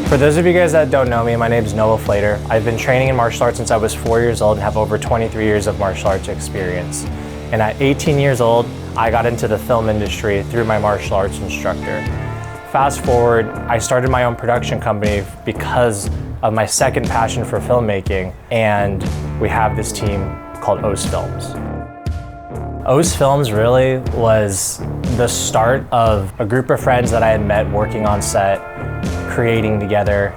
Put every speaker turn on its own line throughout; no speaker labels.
For those of you guys that don't know me, my name is Noah Flater. I've been training in martial arts since I was 4 years old and have over 23 years of martial arts experience. And at 18 years old, I got into the film industry through my martial arts instructor. Fast forward, I started my own production company because of my second passion for filmmaking, and we have this team called OS Films. OS Films really was the start of a group of friends that I had met working on set, creating together,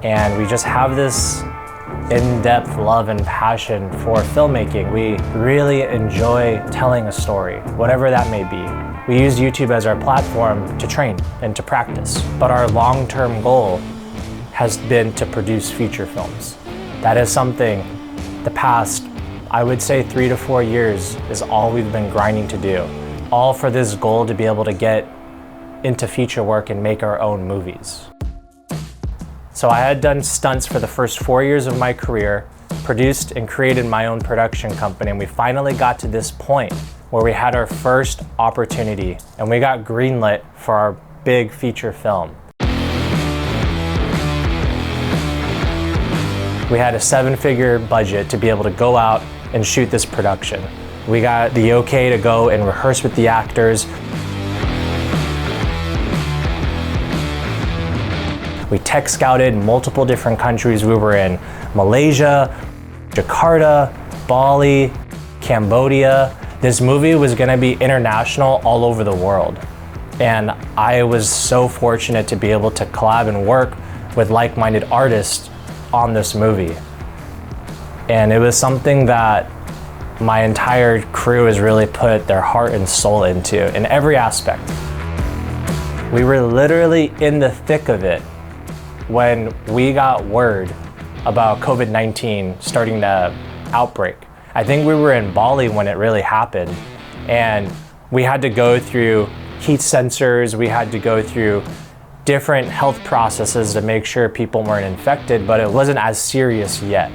and we just have this in-depth love and passion for filmmaking. We really enjoy telling a story, whatever that may be. We use YouTube as our platform to train and to practice, but our long-term goal has been to produce feature films. That is something the past, I would say 3 to 4 years is all we've been grinding to do. All for this goal to be able to get into feature work and make our own movies. So I had done stunts for the first 4 years of my career, produced and created my own production company, and we finally got to this point where we had our first opportunity and we got greenlit for our big feature film. We had a 7-figure budget to be able to go out and shoot this production. We got the okay to go and rehearse with the actors. We tech scouted multiple different countries. We were in Malaysia, Jakarta, Bali, Cambodia. This movie was gonna be international all over the world. And I was so fortunate to be able to collab and work with like-minded artists on this movie. And it was something that my entire crew has really put their heart and soul into in every aspect. We were literally in the thick of it when we got word about COVID-19 starting to outbreak. I think we were in Bali when it really happened, and we had to go through heat sensors, we had to go through different health processes to make sure people weren't infected, but it wasn't as serious yet.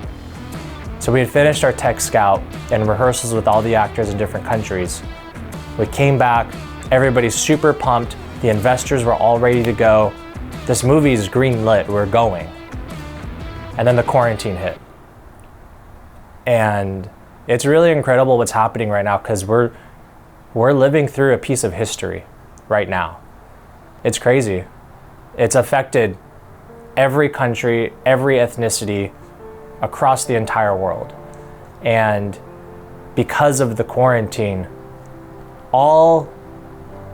So we had finished our tech scout and rehearsals with all the actors in different countries. We came back, everybody's super pumped, the investors were all ready to go. This movie is green lit, we're going. And then the quarantine hit. And it's really incredible what's happening right now because we're living through a piece of history right now. It's crazy. It's affected every country, every ethnicity across the entire world. And because of the quarantine, all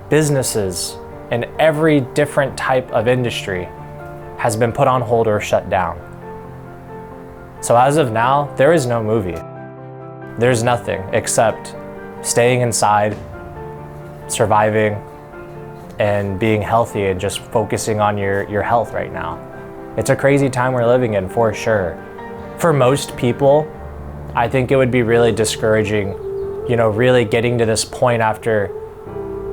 businesses in every different type of industry has been put on hold or shut down. So as of now, there is no movie. There's nothing except staying inside, surviving, and being healthy and just focusing on your health right now. It's a crazy time we're living in for sure. For most people, I think it would be really discouraging, really getting to this point after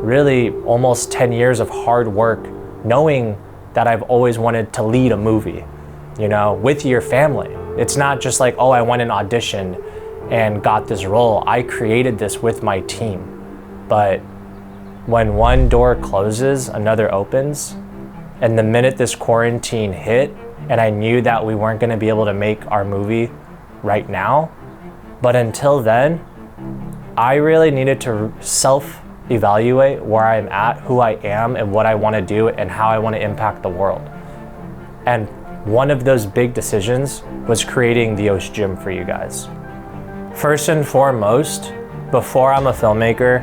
really almost 10 years of hard work, knowing that I've always wanted to lead a movie, with your family. It's not just like, oh, I went and auditioned and got this role. I created this with my team. But when one door closes, another opens. And the minute this quarantine hit, and I knew that we weren't gonna be able to make our movie right now, but until then, I really needed to self-evaluate where I'm at, who I am, and what I wanna do, and how I wanna impact the world. And one of those big decisions was creating the OS Gym for you guys. First and foremost, before I'm a filmmaker,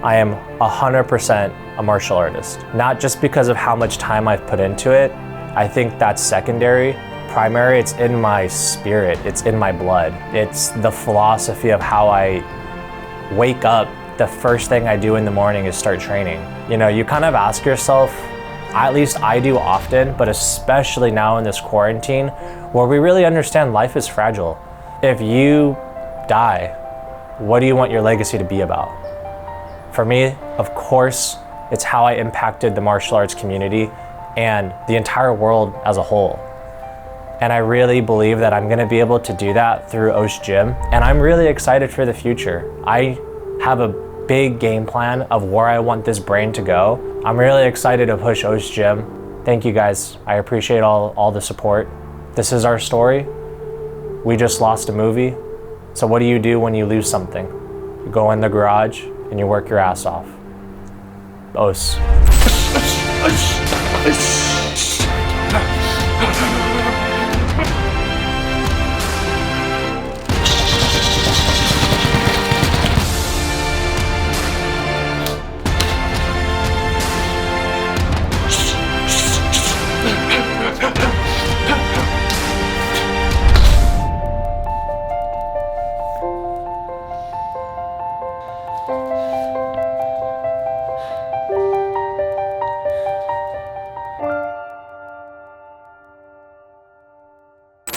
I am 100% a martial artist. Not just because of how much time I've put into it. I think that's secondary. Primary, it's in my spirit, it's in my blood. It's the philosophy of how I wake up. The first thing I do in the morning is start training. You kind of ask yourself, at least I do often, but especially now in this quarantine, where we really understand life is fragile. If you die, what do you want your legacy to be about? For me, of course, it's how I impacted the martial arts community and the entire world as a whole. And I really believe that I'm gonna be able to do that through OS Gym, and I'm really excited for the future. I have a big game plan of where I want this brand to go. I'm really excited to push Osh Gym. Thank you guys. I appreciate all the support. This is our story. We just lost a movie. So what do you do when you lose something? You go in the garage and you work your ass off. Os.